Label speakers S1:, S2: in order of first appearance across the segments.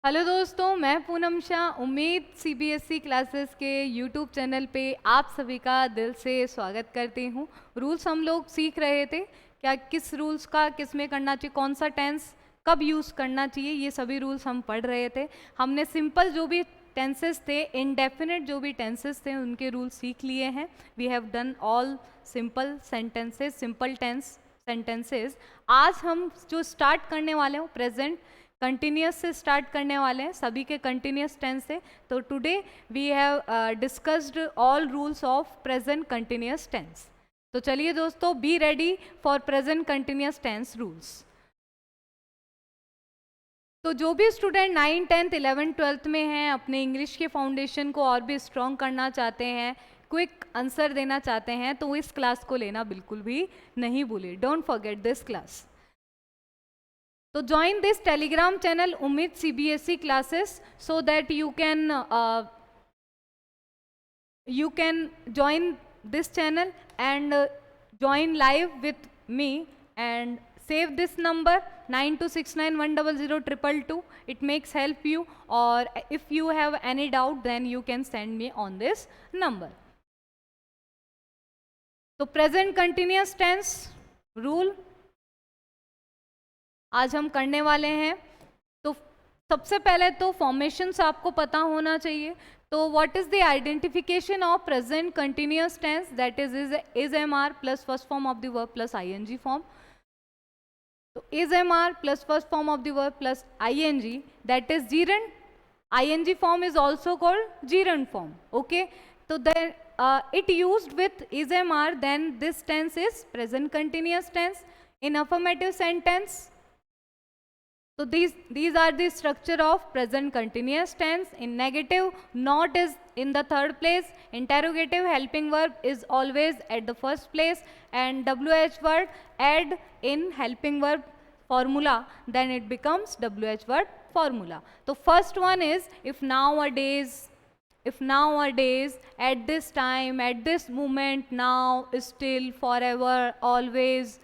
S1: Hello दोस्तों, मैं पूनम शाह। उम्मीद सीबीएसई क्लासेस के यूट्यूब चैनल पे आप सभी का दिल से स्वागत करती हूँ। रूल्स हम लोग सीख रहे थे, क्या किस रूल्स का किस में करना चाहिए, कौन सा टेंस कब यूज़ करना चाहिए, ये सभी रूल्स हम पढ़ रहे थे। हमने सिंपल जो भी टेंसेस थे, इनडेफिनेट जो भी टेंसेस थे, उनके रूल्स सीख लिए हैं। We have done all simple sentences, simple tense sentences. आज हम जो स्टार्ट करने वाले हैं प्रेजेंट कंटिन्यूस से स्टार्ट करने वाले हैं, सभी के कंटिन्यूस टेंस से। तो today we have discussed all rules of present continuous tense. तो चलिए दोस्तों, be ready for present continuous tense rules. तो जो भी स्टूडेंट 9, 10th, 11th, 12th में हैं, अपने इंग्लिश के फाउंडेशन को और भी स्ट्रॉन्ग करना चाहते हैं, क्विक आंसर देना चाहते हैं, तो इस क्लास को लेना बिल्कुल भी नहीं भूलिए। Don't forget this class. So join this Telegram channel Umid CBSE classes so that you can join this channel and join live with me and save this number 9269100222. It makes help you, or if you have any doubt then you can send me on this number. So present continuous tense rule आज हम करने वाले हैं। तो सबसे पहले तो formations आपको पता होना चाहिए। तो what is the identification of present continuous tense? That is am are plus first form of the verb plus ING form. तो is am are plus first form of the verb plus ING, that is gerund. ING form is also called gerund form. Okay, तो then it used with is mr, then this tense is present continuous tense. In affirmative sentence, so these are the structure of present continuous tense. In negative, not is in the third place, interrogative helping verb is always at the first place, and wh word add in helping verb formula, then it becomes wh word formula. So first one is if nowadays, at this time, at this moment, now, still, forever, always,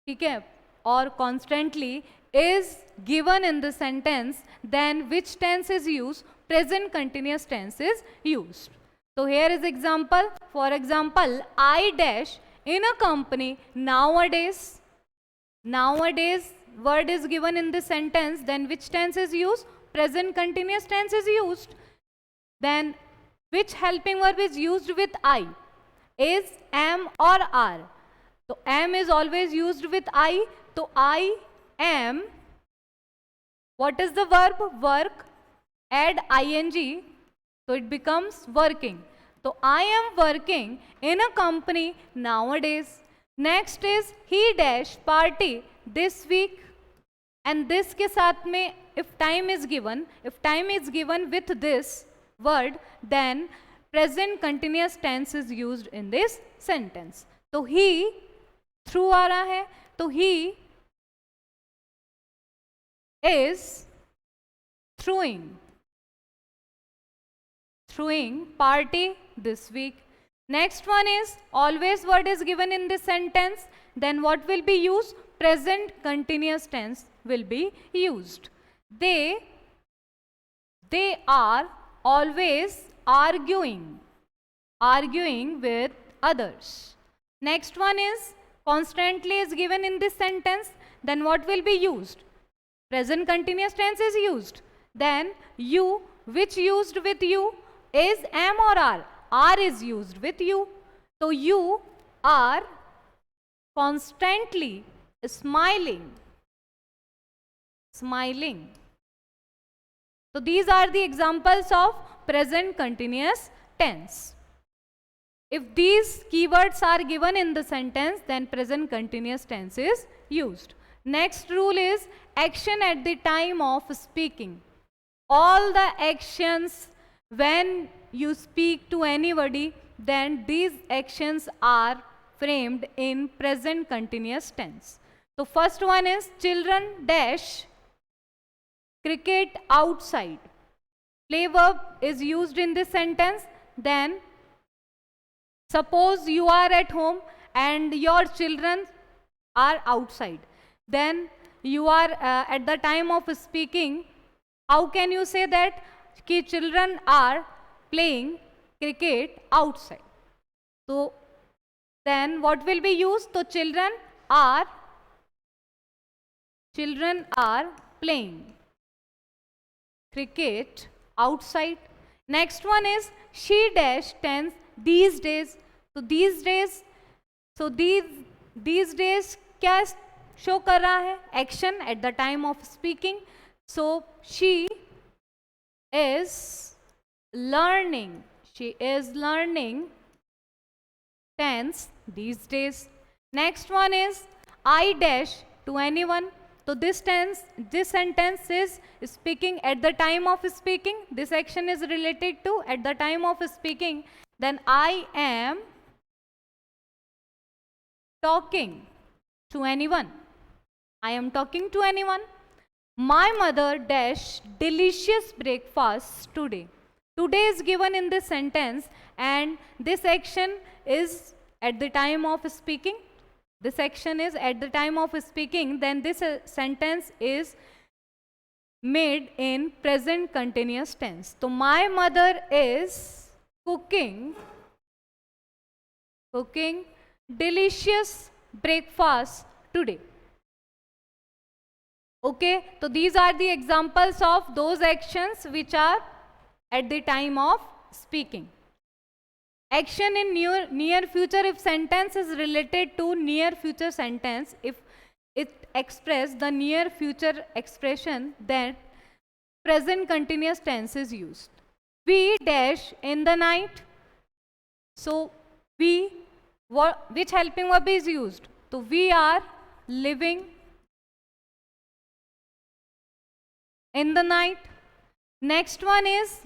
S1: ठीक है, or constantly is given in the sentence, then which tense is used? Present continuous tense is used. So here is example. For example, I dash in a company nowadays. Nowadays word is given in the sentence, then which tense is used? Present continuous tense is used. Then which helping verb is used with I? Is, am or are? So am is always used with I. So I am, what is the verb? Work, add ing, so it becomes working. So I am working in a company nowadays. Next is he dash party this week, and this के साथ में if time is given with this word, then present continuous tense is used in this sentence. तो he through आ रहा है, तो he is throwing party this week. Next one is always word is given in this sentence, then what will be used? Present continuous tense will be used. They are always arguing with others. Next one is constantly is given in this sentence, then what will be used? Present continuous tense is used. Then you, which used with you? Is, am or are? Are is used with you. So you are constantly smiling. So these are the examples of present continuous tense. If these keywords are given in the sentence, then present continuous tense is used. Next rule is action at the time of speaking. All the actions when you speak to anybody, then these actions are framed in present continuous tense. So first one is children dash cricket outside. Play verb is used in this sentence. Then suppose you are at home and your children are outside. Then you are at the time of speaking, How can you say that ki children are playing cricket outside? So then what will be used? So children are playing cricket outside. Next one is she dash tense these days. So these days क्या show कर रहा है? Action at the time of speaking. So she is learning tense these days. Next one is I dash to anyone. So this sentence is speaking at the time of speaking. This action is related to at the time of speaking. Then I am talking to anyone. I am talking to anyone. My mother dash delicious breakfast today. Today is given in this sentence and this action is at the time of speaking. This action is at the time of speaking, then this sentence is made in present continuous tense. So my mother is cooking delicious breakfast today. Okay, so these are the examples of those actions which are at the time of speaking. Action in near future, if sentence is related to near future sentence, if it express the near future expression, then present continuous tense is used. We dash in the night. So which helping verb is used? So we are living in the night. Next one is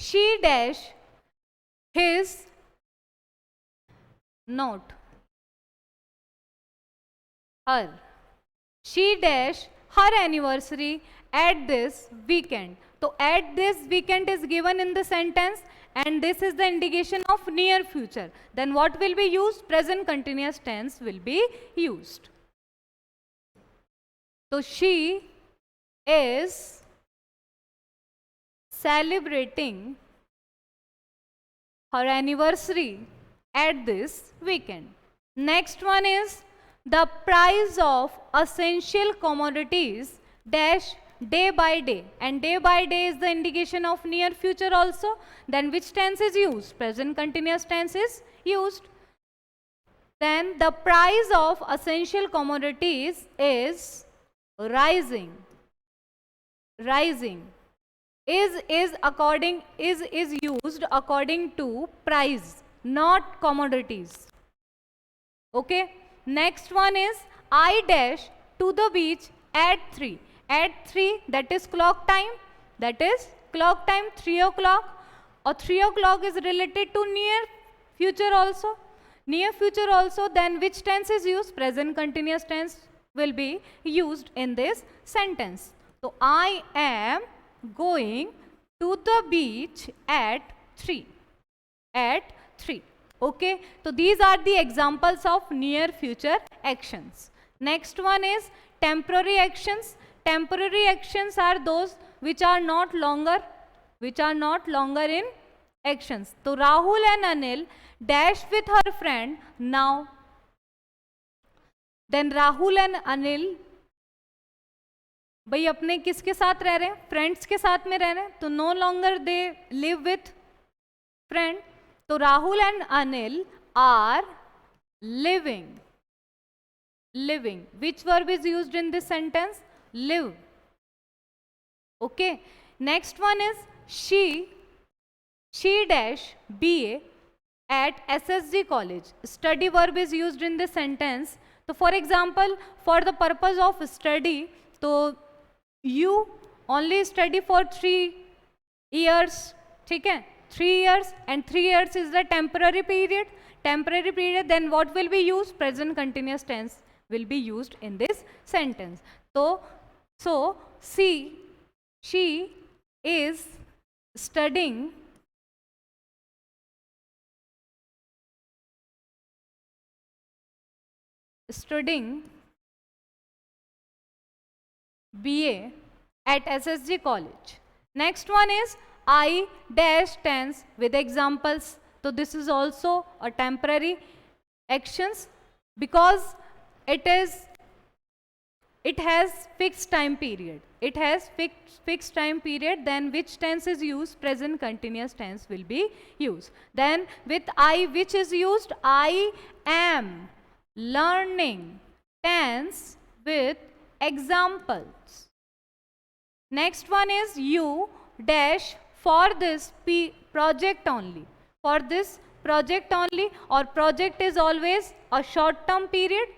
S1: she dash his note. Her. She dash her anniversary at this weekend. So at this weekend is given in the sentence and this is the indication of near future. Then what will be used? Present continuous tense will be used. So she is celebrating her anniversary at this weekend. Next one is the price of essential commodities dash day by day, and day by day is the indication of near future also. Then which tense is used? Present continuous tense is used. Then the price of essential commodities is rising. Is used according to price, not commodities. Okay. Next one is I dash to the beach at 3. At 3, that is clock time. 3 o'clock. Or 3 o'clock is related to near future also. Then which tense is used? Present continuous tense will be used in this sentence. So I am going to the beach at 3. Okay, so these are the examples of near future actions. Next one is temporary actions. Temporary actions are those which are not longer in actions. So Rahul and Anil dash with her friend now. Then Rahul and Anil भाई अपने किसके साथ रह रहे हैं? Friends के साथ में रह रहे हैं. तो no longer they live with friend. तो Rahul and Anil are living. Which verb is used in this sentence? Live. Okay. Next one is she dash BA at SSG college. Study verb is used in this sentence. So for example, for the purpose of study, so you only study for 3 years. ठीक है? 3 years, and 3 years is the temporary period. Then what will be used? Present continuous tense will be used in this sentence. So she is studying BA at SSG College. Next one is I dash tense with examples. So this is also a temporary actions because it has fixed time period. It has fixed time period, then which tense is used? Present continuous tense will be used. Then with I, which is used? I am learning tense with examples. Next one is you dash for this project only. For this project only, or project is always a short term period.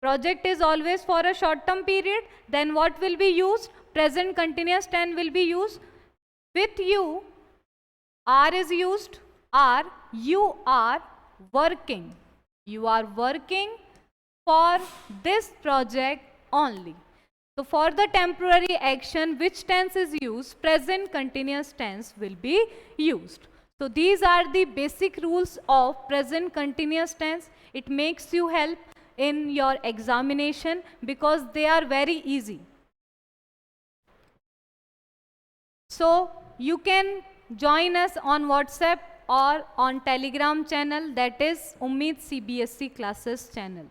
S1: Project is always for a short term period. Then what will be used? Present continuous tense will be used. With you, are is used. Are, you are working. You are working for this project only. So for the temporary action, which tense is used? Present continuous tense will be used. So these are the basic rules of present continuous tense. It makes you help in your examination because they are very easy. So you can join us on WhatsApp or on Telegram channel, that is Ummeed CBSE Classes channel.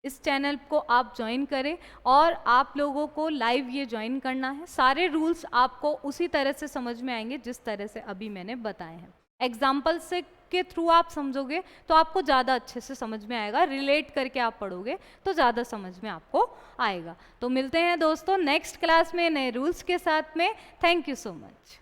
S1: इस channel को आप join करें और आप लोगों को live ये join करना है. सारे रूल्स आपको उसी तरह से समझ में आएंगे जिस तरह से अभी मैंने बताए हैं. एग्जाम्पल से के थ्रू आप समझोगे तो आपको ज़्यादा अच्छे से समझ में आएगा. रिलेट करके आप पढ़ोगे तो ज़्यादा समझ में आपको आएगा. तो मिलते हैं दोस्तों नेक्स्ट क्लास में नए रूल्स के साथ में. Thank you so much.